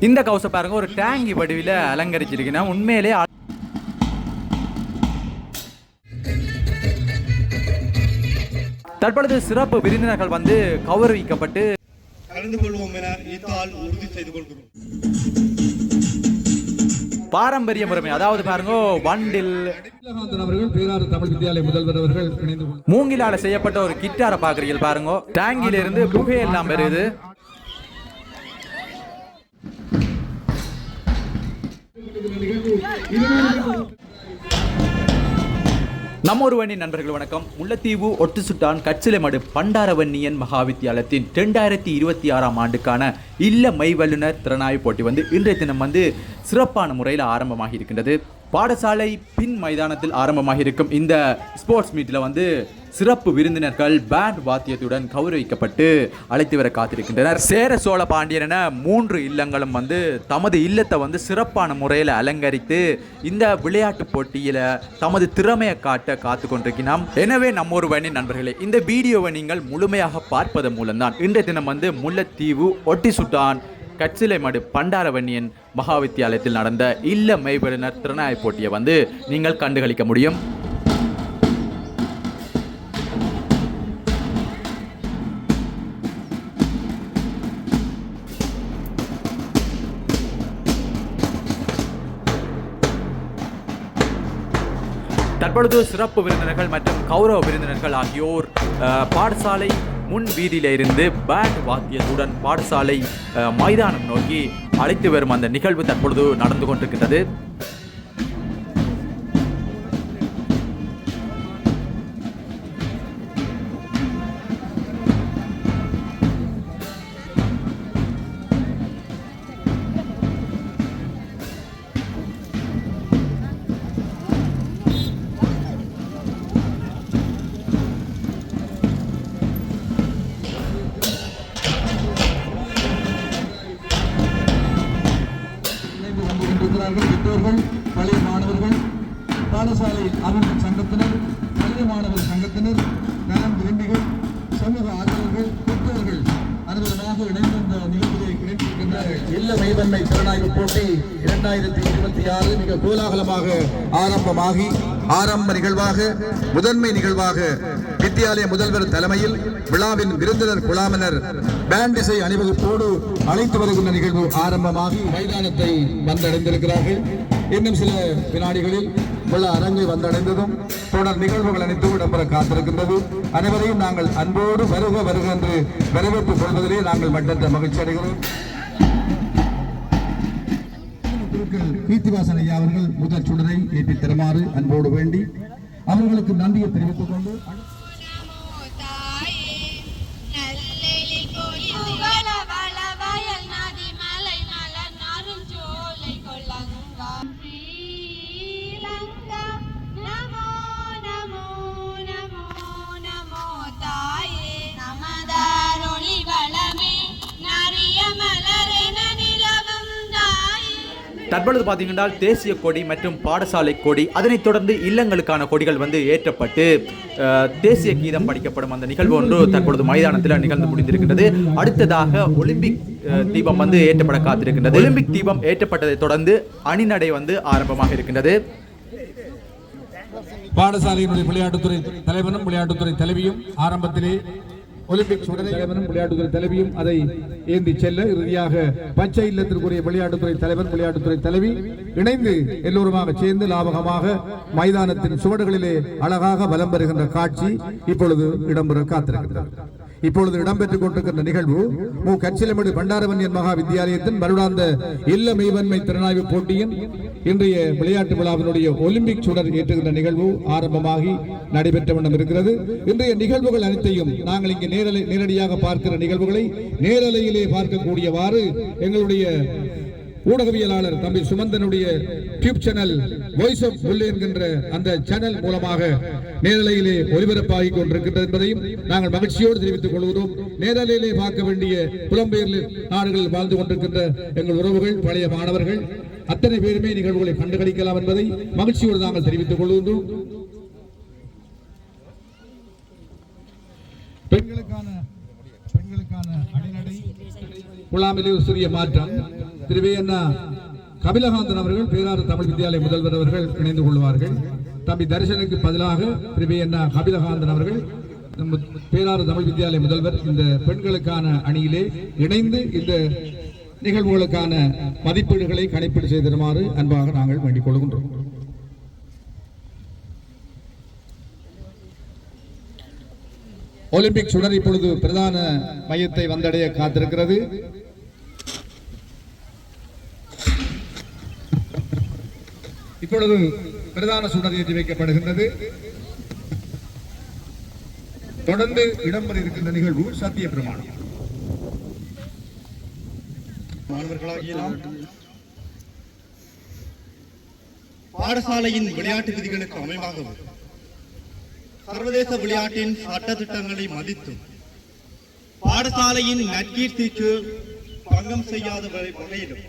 இந்த கவுச பாருங்க ஒரு டேங்கி வடிவில் அலங்கரிச்சிருக்குன்னா உண்மையிலே தற்பொழுது சிறப்பு விருந்தினர்கள் வந்து கௌரவிக்கப்பட்டு கலந்து கொள்வோம் என இத்தால் உறுதி செய்து கொள்கிறோம். பாரம்பரிய முறைமை அதாவது பாருங்க வண்டில் தமிழ் வித்யாலய முதல்வர் அவர்கள் மூங்கிலால செய்யப்பட்ட ஒரு கிட்டாரை பாக்குறீங்க பாருங்க. டேங்கில இருந்து புகையெல்லாம் வருது. நம்ம ஒரு வண்ணி நண்பர்கள் வணக்கம். முல்லைத்தீவு ஒட்டுசுட்டான் கச்சிலைமடு பண்டாரவன்னியன் மகாவித்தியாலயத்தின் 2026ஆம் ஆண்டுக்கான இல்ல மெய்வல்லுனர் திறனாய்வு போட்டி வந்து இன்றைய தினம் வந்து சிறப்பான முறையில் ஆரம்பமாகி இருக்கின்றது. பாடசாலை பின் மைதானத்தில் ஆரம்பமாக இருக்கும் இந்த ஸ்போர்ட்ஸ் மீட்டில் வந்து சிறப்பு விருந்தினர்கள் பேண்ட் வாத்தியத்துடன் கௌரவிக்கப்பட்டு அழைத்து வர காத்திருக்கின்றனர். சேர சோழ பாண்டியன் என 3 இல்லங்களும் வந்து தமது இல்லத்தை வந்து சிறப்பான முறையில் அலங்கரித்து இந்த விளையாட்டு போட்டியில் தமது திறமையை காட்ட காத்து கொண்டிருக்கிறோம். எனவே நம்ம ஒரு வண்ணி நண்பர்களே, இந்த வீடியோவை நீங்கள் முழுமையாக பார்ப்பதன் மூலம்தான் இன்றைய தினம் வந்து முல்லைத்தீவு ஒட்டிசுட்டான் கச்சிலைமடு பண்டாரவன்னியன் மகாவித்தியாலயத்தில் நடந்த இல்ல மெய்வல்லுனர் திறனாய்வு போட்டியை வந்து நீங்கள் கண்டுகளிக்க முடியும். தற்பொழுது சிறப்பு விருந்தினர்கள் மற்றும் கௌரவ விருந்தினர்கள் ஆகியோர் பாடசாலை முன் வீதியில இருந்து பேண்ட் வாத்தியத்துடன் பாடசாலை மைதானம் நோக்கி அழைத்து வரும் அந்த நிகழ்வு தற்பொழுது நடந்து கொண்டிருக்கின்றது. பெற்றோர்கள், பழைய மாணவர்கள், பாடசாலை அறிவியல் சங்கத்தினர், பழைய மாணவர் சங்கத்தினர், நலம் விரும்பிகள், சமூக ஆதரவர்கள், பெற்றோர்கள் அனைவருமாக இணைந்து இந்த நிகழ்ச்சியை கிடைக்கின்றார்கள். இல்ல மெய்வன்மை திறனாய்வு போட்டி 2026 மிக கோலாகலமாக ஆரம்பமாகி ஆரம்ப நிகழ்வாக முதன்மை நிகழ்வாக வித்தியாலய முதல்வர் தலைமையில் விழாவின் விருந்தினர் குழாமினர் பேண்ட் இசை அணிவகுப்போடு அழைத்து வருகின்ற நிகழ்வு ஆரம்பமாகி மைதானத்தை வந்தடைந்திருக்கிறார்கள். இன்னும் சில வினாடிகளில் உள்ள அரங்கை வந்தடைந்ததும் தொடர் நிகழ்வுகள் அனைத்தும் இடம்பெற காத்திருக்கின்றது. அனைவரையும் நாங்கள் அன்போடு வருக வருக என்று வரவேற்றுக் கொள்வதிலே நாங்கள் மட்டற்ற மகிழ்ச்சி அடைகிறோம். கீர்த்திவாசன் ஐயா அவர்கள் முதல் சுடரை ஏற்றி தருமாறு அன்போடு வேண்டி அவர்களுக்கு நன்றியை தெரிவித்துக் கொண்டு தற்பொழுது பார்த்தீங்கன்னா தேசிய கொடி மற்றும் பாடசாலை கொடி, அதனைத் தொடர்ந்து இல்லங்களுக்கான கொடிகள் வந்து ஏற்றப்பட்டு தேசிய கீதம் படிக்கப்படும் அந்த நிகழ்வு ஒன்று தற்பொழுது மைதானத்தில் நிகழ்ந்து முடிந்திருக்கின்றது. அடுத்ததாக ஒலிம்பிக் தீபம் வந்து ஏற்றப்பட காத்திருக்கின்றது. ஒலிம்பிக் தீபம் ஏற்றப்பட்டதை தொடர்ந்து அணிநடை வந்து ஆரம்பமாக இருக்கின்றது. பாடசாலையினுடைய விளையாட்டுத்துறை தலைவனும் விளையாட்டுத்துறை தலைவியும் ஆரம்பத்திலே ஒலிம்பிக் சுடரைவனும் விளையாட்டுத்துறை தலைவியும் அதை ஏந்தி செல்ல இறுதியாக பச்சை இல்லத்திற்குரிய விளையாட்டுத்துறை தலைவன் விளையாட்டுத்துறை தலைவி இணைந்து எல்லோருமாக சேர்ந்து லாபகமாக மைதானத்தின் சுவடுகளிலே அழகாக வலம் வருகின்ற காட்சி இப்பொழுது இடம்பெற காத்திருக்கிறது. இப்பொழுது இடம்பெற்றுக் கொண்டிருக்கின்ற நிகழ்வு கச்சிலைமடு பண்டாரவன்னியன் மகா வித்தியாலயத்தின் வருடாந்த இல்ல மெய்வன்மை திறனாய்வு போட்டியின் இன்றைய விளையாட்டு விழாவினுடைய ஒலிம்பிக் சுடர் ஏற்றுகின்ற நிகழ்வு ஆரம்பமாகி நடைபெற்ற வண்ணம் இருக்கிறது. இன்றைய நிகழ்வுகள் அனைத்தையும் நாங்கள் இங்கே நேரடியாக பார்க்கிற நிகழ்வுகளை நேரலையிலே பார்க்கக்கூடியவாறு எங்களுடைய ஊடகவியலாளர் தம்பி சுமந்தனுடைய tube channel voice of full என்கின்ற அந்த சேனல் மூலமாக நேரலையிலே ஒளிபரப்பாகி கொண்டிருக்கின்றது என்பதையும் நாங்கள் மகிழ்ச்சியோடு தெரிவித்துக் கொள்கிறோம். நேரலையிலே பார்க்க வேண்டிய புலம்பெயர் நாடுகளில் வாழ்ந்து கொண்டிருக்கின்ற எங்கள் உறவுகள், பழைய மாணவர்கள் அத்தனை பேருமே நிகழ்வுகளை கண்டுகளிக்கலாம் என்பதை மகிழ்ச்சியோடு நாங்கள் தெரிவித்துக் கொள்கின்றோம். பெண்களுக்கான அடிநடை குழாமிலே ஒரு சிறிய மாற்றம். திருவேயண்ணா கபிலகாந்தன் அவர்கள் பேராறு தமிழ் வித்தியாலய முதல்வர் அவர்கள் இணைந்து கொள்வார்கள். தம்பி தரிசனுக்கு பதிலாக திருவேயண்ணா கபிலகாந்தன் அவர்கள் நம்ம பேராறு தமிழ் வித்தியாலய முதல்வர் இந்த பெண்களுக்கான அணியிலே இணைந்து இந்த நிகழ்வுகளுக்கான மதிப்பீடுகளை கணிப்பீடு செய்திருமாறு அன்பாக நாங்கள் வேண்டிக் கொள்கின்றோம். ஒலிம்பிக் சுடர் இப்பொழுது பிரதான மையத்தை வந்தடைய காத்திருக்கிறது. இப்பொழுது பிரதான சுடர் ஏற்றி வைக்கப்படுகின்றது. தொடர்ந்து இடம்பெற இருக்கின்ற நிகழ்வு சத்திய பிரமாணம். மாணவர்களாகிய நாம் பாடசாலையின் விளையாட்டு விதிகளுக்கு அமைவாகவும் சர்வதேச விளையாட்டின் சட்ட திட்டங்களை மதித்தும் பாடசாலையின் நற்கீர்த்திக்கு பங்கம் செய்யாத வகையிலும்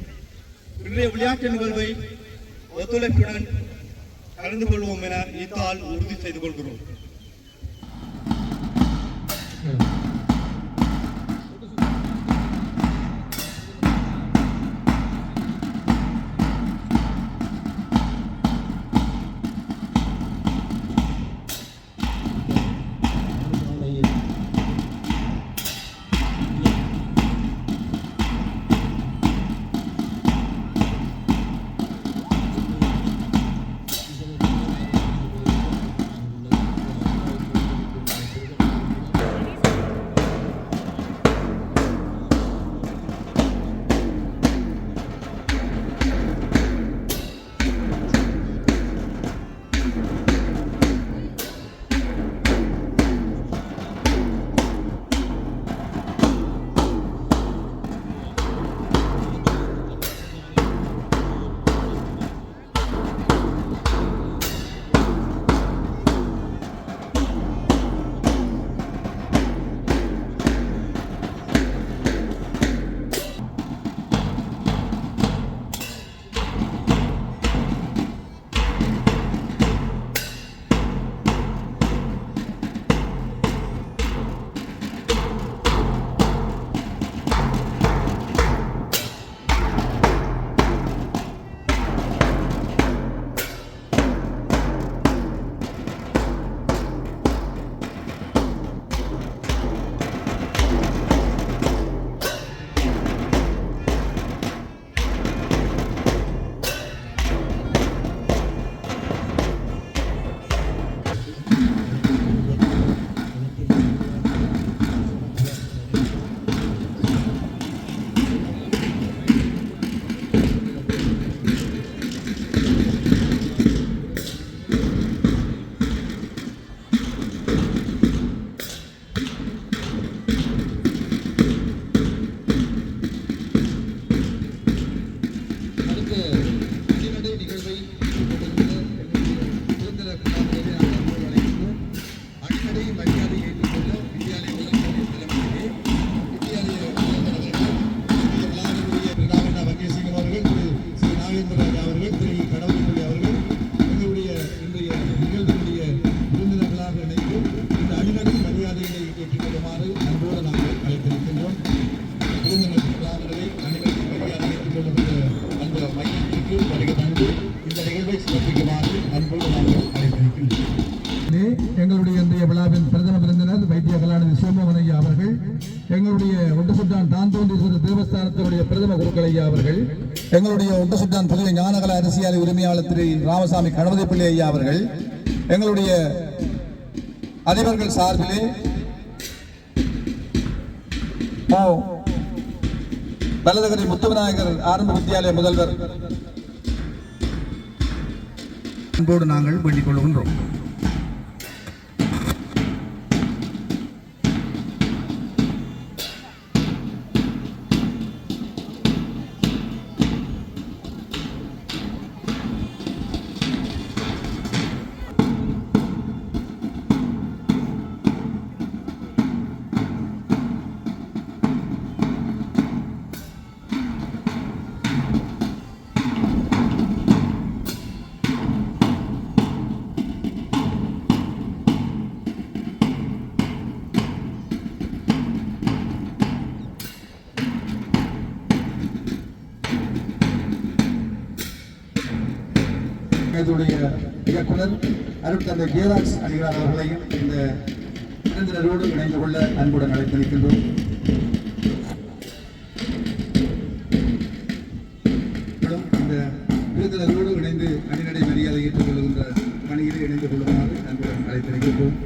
இன்றைய விளையாட்டு நிகழ்வை ஒத்துழைப்புடன் கலந்து கொள்வோம் என இத்தால் உறுதி செய்து கொள்கிறோம். எங்களுடைய இன்றைய விழாவின் பிரதம விருந்தினர் வைத்திய கலாநிதி சோமோகன் ஐயா அவர்கள், எங்களுடைய ஒட்டுசுட்டான் தாந்தோன்றீஸ்வரர் தேவஸ்தானத்தினுடைய பிரதம குருக்கள் ஐயா அவர்கள், எங்களுடைய ஒட்டுசுட்டான் புதிய ஞானகல அரசியல் உரிமையாளர் திரு ராமசாமி கணபதி பிள்ளை ஐயா அவர்கள், எங்களுடைய அதிபர்கள் சார்பிலே பலதகரி முத்துவிநாயகர் ஆரம்ப வித்தியாலய முதல்வர் அன்போடு நாங்கள் வேண்டிக் கொள்கின்றோம். இதனுடைய இயக்குனர் அருட்தந்தை ஜெயராஜ் அடிகளார் அவர்களையும் இந்த விருந்தினரோடு இணைந்து கொள்ள அன்புடன் அழைத்திருக்கின்றோம். இந்த விருந்தினரோடு இணைந்து அணிநடை மரியாதை ஏற்றுக் கொள்கின்ற பணியில் இணைந்து கொள்ளுமாறு அன்புடன் அழைத்திருக்கின்றோம்.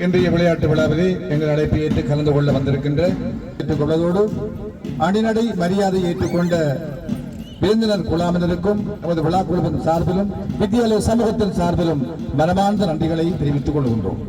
இன்றைய விளையாட்டு விழாவிலே எங்கள் அழைப்பை ஏற்று கலந்து கொள்ள வந்திருக்கின்ற ஏற்றுக்கொள்வதோடு அணிநடை மரியாதை ஏற்றுக்கொண்ட விருந்தினர் குழாமினருக்கும் நமது விழா குழுவின் சார்பிலும் வித்தியாலய சமூகத்தின் சார்பிலும் மனமார்ந்த நன்றிகளை தெரிவித்துக் கொள்கின்றோம்.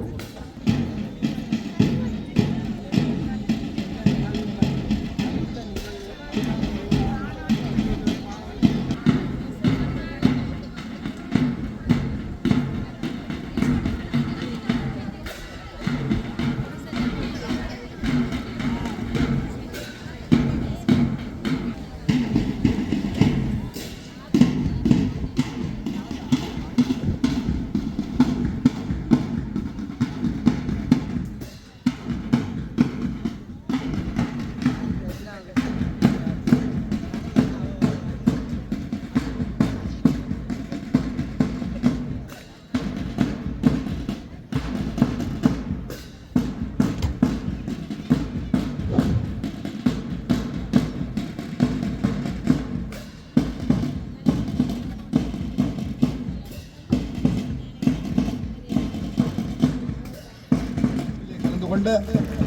கொண்ட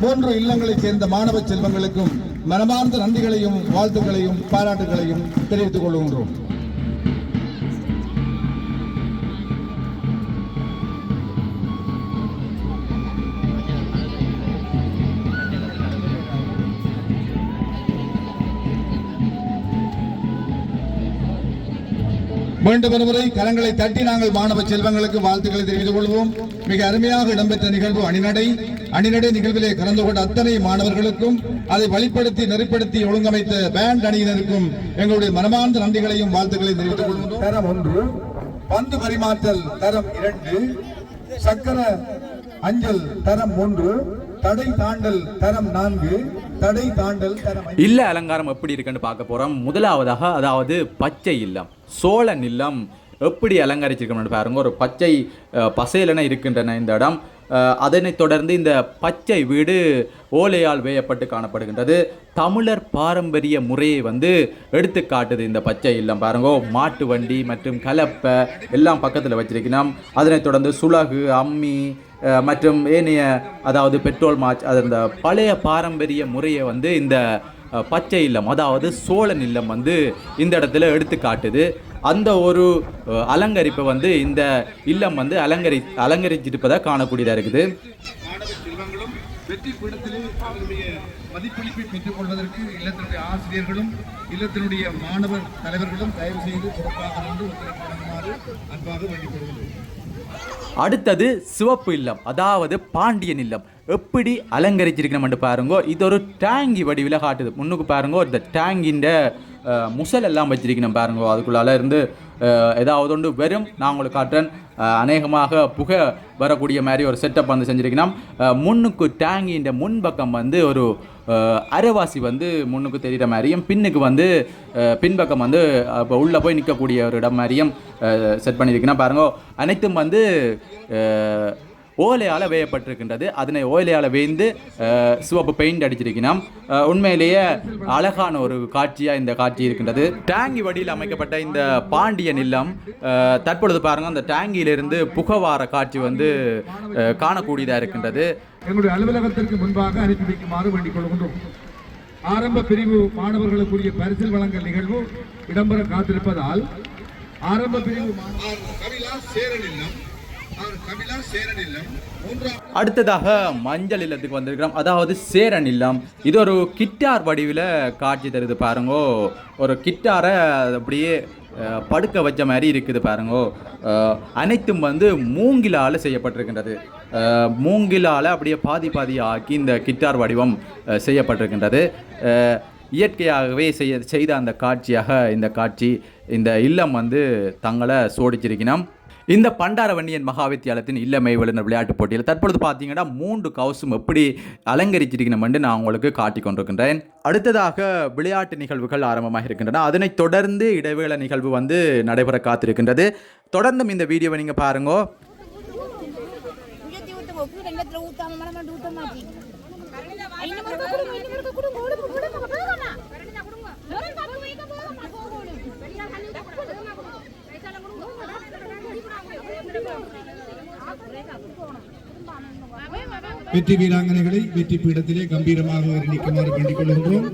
3 இல்லங்களைச் சேர்ந்த மாணவ செல்வங்களுக்கும் மனமார்ந்த நன்றிகளையும் வாழ்த்துக்களையும் பாராட்டுகளையும் தெரிவித்துக் கொள்கின்றோம். மீண்டும் ஒருமுறை கரங்களை தட்டி நாங்கள் மாணவ செல்வங்களுக்கு வாழ்த்துக்களை தெரிவித்துக் கொள்வோம். மிக அருமையாக இடம்பெற்ற நிகழ்வு அணிநடை நிகழ்விலே கலந்து கொண்ட அத்தனை மாணவர்களுக்கும் அதை வழிப்படுத்தி நெறிப்படுத்தி ஒழுங்கமைத்த பேண்ட் அணியினருக்கும் எங்களுடைய மனமார்ந்த நன்றிகளையும் வாழ்த்துக்களையும் தெரிவித்துக் கொள்வோம். தரம் 1 பந்து பரிமாற்றல் தரம் 2 சக்கர அஞ்சல் தரம் 3 தடை தாண்டல் தரம் 4 தடை தாண்டல் தரம் 5. இல்ல அலங்காரம் எப்படி இருக்குன்னு பார்க்க போறோம். முதலாவதாக அதாவது பச்சை இல்லம் சோழன் இல்லம் எப்படி அலங்கரிச்சிருக்கோம்னு பாருங்க. ஒரு பச்சை பசேலென இருக்கின்றன இந்த இடம். அதனைத் தொடர்ந்து இந்த பச்சை வீடு ஓலையால் வேயப்பட்டு காணப்படுகின்றது. தமிழர் பாரம்பரிய முறையை எடுத்து காட்டுது இந்த பச்சை இல்லம். பாருங்க, மாட்டு வண்டி மற்றும் கலப்பை எல்லாம் பக்கத்தில் வச்சிருக்கணும். அதனைத் தொடர்ந்து சுலகு, அம்மி மற்றும் ஏனைய அதாவது பெட்ரோல் மாச் அந்த பழைய பாரம்பரிய முறையை இந்த பச்சை இல்லம் அதாவது சோழன் இல்லம் இந்த இடத்துல எடுத்து காட்டுது. அந்த ஒரு அலங்கரிப்பை இந்த இல்லம் அலங்கரிச்சிருப்பதாக காணக்கூடியதாக இருக்குது. மாணவ செல்வங்களும் வெற்றி பீடத்திலே அவருடைய மதிப்பளிப்பை பெற்றுக் கொள்வதற்கு இல்லத்தினுடைய ஆசிரியர்களும் இல்லத்தினுடைய மாணவர் தலைவர்களும் தயவு செய்து சிறப்பாக ஒத்துழைப்பு அன்பாக வேண்டிக் கொள்கிறோம். அடுத்தது சிவப்பு இல்லம் அதாவது பாண்டியன் இல்லம் எப்படி அலங்கரிச்சிருக்கணும் பாருங்க. இது ஒரு டேங்கி வடிவில் காட்டுது. முன்னுக்கு பாருங்க, இந்த டேங்கின்ற முசல் எல்லாம் வச்சிருக்கணும் பாருங்க. அதுக்குள்ளால இருந்து ஏதாவது ஒன்று வெறும் நான் உங்களுக்கு காட்டுறேன். அநேகமாக புகை வரக்கூடிய மாதிரி ஒரு செட்டப் செஞ்சிருக்கணும். முன்னுக்கு டேங்கின்ற முன்பக்கம் ஒரு அரைவாசி முன்னுக்கு தெரிகிற மாதிரியும் பின்னுக்கு பின்பக்கம் இப்போ உள்ளே போய் நிற்கக்கூடிய ஒரு இடம் மாதிரியும் செட் பண்ணியிருக்கணும் பாருங்க. அனைத்தும் ஓலையால் வேயப்பட்டிருக்கின்றது. அதனை ஓலையால் வேய்ந்து சிவப்பு பெயிண்ட் அடிச்சிருக்கணும். உண்மையிலேயே அழகான ஒரு காட்சியாக இந்த காட்சி இருக்கின்றது. டேங்கி வடியில் அமைக்கப்பட்ட இந்த பாண்டியன் இல்லம் தற்பொழுது பாருங்கள், அந்த டேங்கியிலிருந்து புகவார காட்சி காணக்கூடியதாக இருக்கின்றது. எங்களுடைய அலுவலகத்திற்கு முன்பாக அனுப்பி வைக்குமாறு வேண்டிக் கொள்கின்றோம். ஆரம்ப பிரிவு மாணவர்களுக்குரிய பரிசில் வழங்கல் நிகழ்வு இடம்பெற காத்திருப்பதால் ஆரம்ப பிரிவு அடுத்ததாக மஞ்சள் இல்லத்துக்கு வந்திருக்கிறோம். அதாவது சேரன் இல்லம். இது ஒரு கிட்டார் வடிவில் காட்சி தருது பாருங்கோ. ஒரு கிட்டாரை அப்படியே படுக்க வச்ச மாதிரி இருக்குது பாருங்கோ. அனைத்தும் மூங்கிலால் செய்யப்பட்டிருக்கின்றது. மூங்கிலால் அப்படியே பாதி ஆக்கி இந்த கிட்டார் வடிவம் செய்யப்பட்டிருக்கின்றது. இயற்கையாகவே செய்த அந்த காட்சியாக இந்த காட்சி இந்த இல்லம் தங்களை சோடிச்சிருக்கணும். இந்த பண்டாரவன்னியன் மகாவித்தியாலயத்தின் இல்லமை வல்லுநர் விளையாட்டுப் போட்டியில் தற்பொழுது பார்த்தீங்கன்னா 3 கவுசும் எப்படி அலங்கரிச்சிருக்கணும் என்று நான் உங்களுக்கு காட்டிக் கொண்டிருக்கின்றேன். அடுத்ததாக விளையாட்டு நிகழ்வுகள் ஆரம்பமாக இருக்கின்றன. அதனைத் தொடர்ந்து இடைவேளை நிகழ்வு நடைபெற காத்திருக்கின்றது. தொடர்ந்தும் இந்த வீடியோவை நீங்கள் பாருங்க. வெற்றி வீராங்கனைகளை வெற்றி பீடத்திலே கம்பீரமாக நிற்குமாறு வேண்டிக் கொள்கின்றோம்.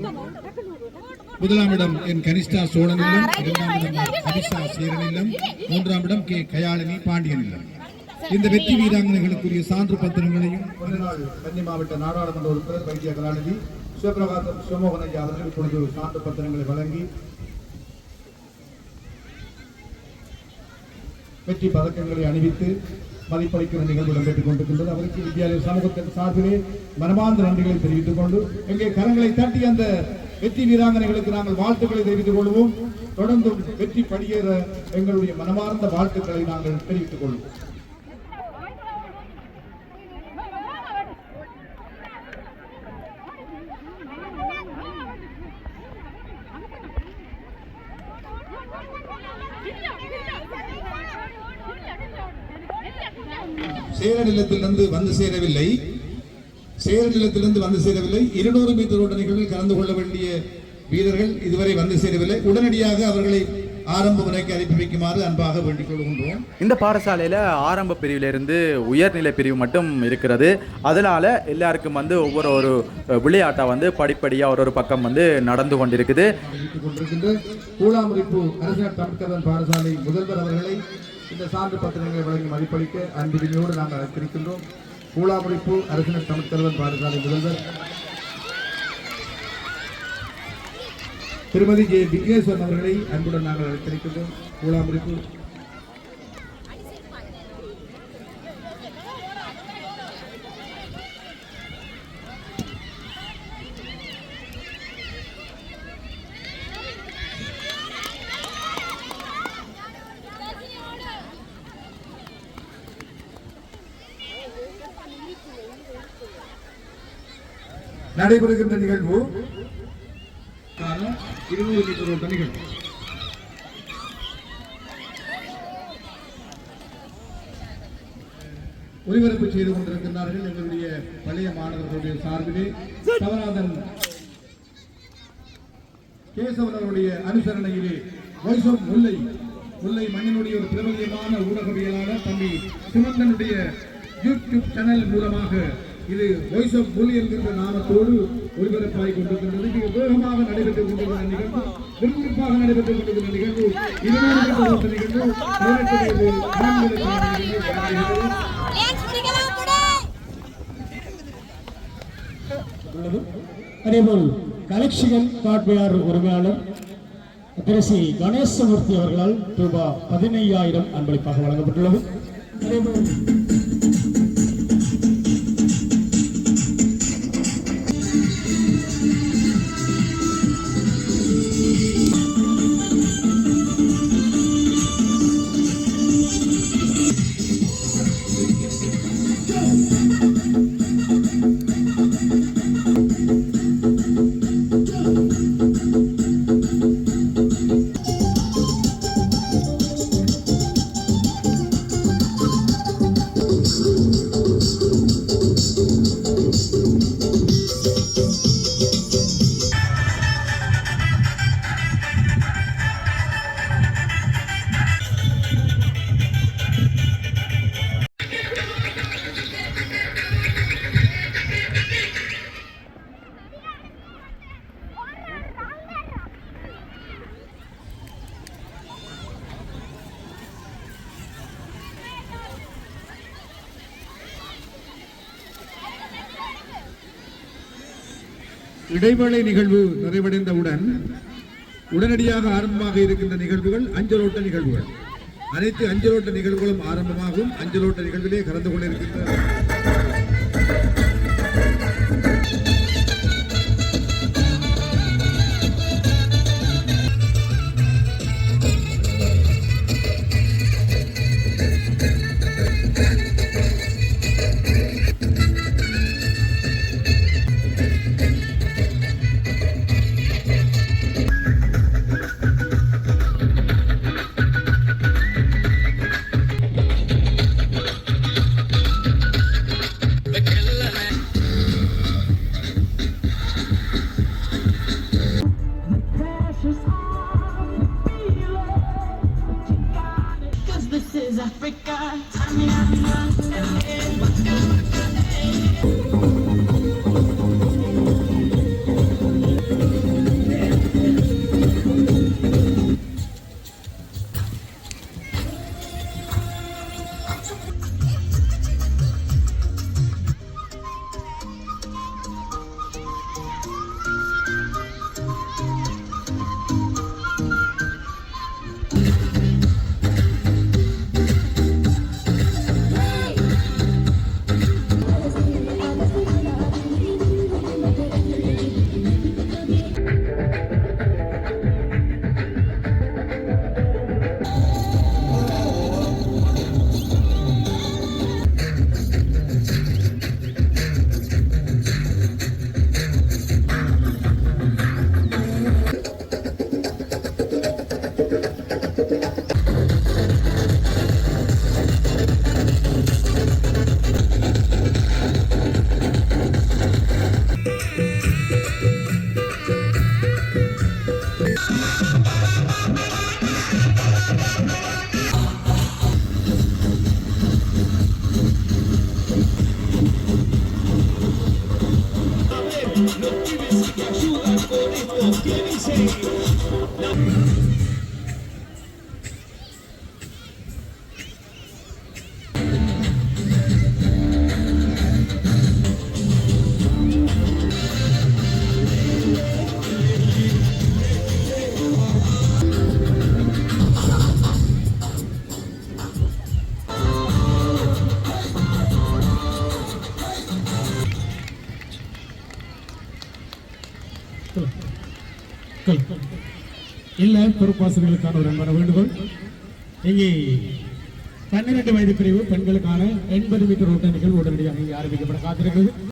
முதலாம் இடம் என் கனிஷ்டா சோழன் இல்லம், 2ஆம் இடம் ஹரிஷா சேரன் இல்லம், 3ஆம் இடம் கே கயாளினி பாண்டியன் இல்லம். இந்த வெற்றி வீராங்கனைகளுக்குரிய சான்று பத்திரங்களையும் கன்னி மாவட்ட நாடாளுமன்ற உறுப்பினர் வைத்திய கலாநிதி சிவபிரகாசம் சிவமோகன் ஐயா அவர்கள் இப்பொழுது சான்று பத்திரங்களை வழங்கி வெற்றி பதக்கங்களை அணிவித்து மதிப்பளிக்கிற நிகழ்வு இடம்பெற்றுக் கொண்டிருக்கின்றது. அவருக்கு வித்யாலய சமூகத்தின் சார்பிலே மனமார்ந்த நன்றிகளை தெரிவித்துக் கொண்டு எங்கே கரங்களை தட்டி அந்த வெற்றி வீராங்கனைகளுக்கு நாங்கள் வாழ்த்துக்களை தெரிவித்துக் கொள்வோம். தொடர்ந்து வெற்றி படியேற எங்களுடைய மனமார்ந்த வாழ்த்துக்களை நாங்கள் தெரிவித்துக் கொள்வோம். சேரநிலத்திலிருந்து வந்து சேரவில்லை 200 மீட்டர் ஓட்ட நிகழ்வில் கலந்து கொள்ள வேண்டிய வீரர்கள் இதுவரை வந்து சேரவில்லை. உடனடியாக அவர்களை ஆரம்ப முறைக்கு அனுப்பி வைக்குமாறு அன்பாக வேண்டிக் கொள்கின்றோம். இந்த பாடசாலையில் ஆரம்ப பிரிவிலிருந்து உயர்நிலை பிரிவு மட்டும் இருக்கிறது. அதனால் எல்லாருக்கும் வந்து ஒவ்வொரு விளையாட்டாக வந்து படிப்படியாக ஒரு பக்கம் வந்து நடந்து கொண்டிருக்குது. கூலாமுறிப்பு அரசினர் தமிழ்கலன் பாடசாலை முதல்வர் அவர்களை இந்த சான்று பத்திரங்களை வழங்கி மதிப்பளிக்க அன்பினையோடு நாங்கள் அழைத்திருக்கின்றோம். கூலாமுறிப்பு அரசினர் தமிழ்கலன் பாடசாலை முதல்வர் திருமதி ஜே விக்னேஸ்வரன் அவர்களை அன்புடன் நாங்கள் அழைத்திருக்கின்றோம். கூலாமுறிப்பு நடைபெறுகின்ற நிகழ்வு 20 மீட்டர் ஓட்ட நிகழ்வு. ஒளிபரப்பு செய்து கொண்டிருக்கிறார்கள் எங்களுடைய பழைய மாணவர்களுடைய சார்பிலே சவநாதன் கேசவனுடைய அனுசரணையிலே வாய்ஸ் ஆஃப் முல்லை மண்ணினுடைய ஒரு பிரபலியமான ஊடகவியலாளர் தம்பி சிவந்தனுடைய யூடியூப் சேனல் மூலமாக இது வாய்ஸ் ஆஃப் முல்லை என்கின்ற நாமத்தோடு ஒளிபரப்பாகி கொண்டிருக்கின்றது. மிக வேகமாக நடைபெற்றுக் கொண்டிருக்கிற நிகழ்வு, விறுவிறுப்பாக நடைபெற்றுக் கொண்டிருக்கிற நிகழ்வு, 20 நிகழ்வு அதேபோல் கலெக்ஷன் கார்ட்வேர் உரிமையாளர் திரு சி கணேசமூர்த்தி அவர்களால் ரூபாய் 15,000 அன்பளிப்பாக வழங்கப்பட்டுள்ளது. அதேபோல் இடைவேளை நிகழ்வு நிறைவடைந்தவுடன் உடனடியாக ஆரம்பமாக இருக்கின்ற நிகழ்வுகள் அஞ்சலோட்ட நிகழ்வுகள். அனைத்து அஞ்சலோட்ட நிகழ்வுகளும் ஆரம்பமாகும். அஞ்சலோட்ட நிகழ்விலே கலந்து கொண்டிருக்கின்ற மக்கள் இல்ல பொறுப்பாசிரியர்களுக்கான ஒரு அன்பான வேண்டுகோள். இங்கே 12 வயது பிரிவு பெண்களுக்கான 80 மீட்டர் ஓட்ட நிகழ்வு உடனடியாக இங்கே ஆரம்பிக்கப்பட காத்திருக்கிறது.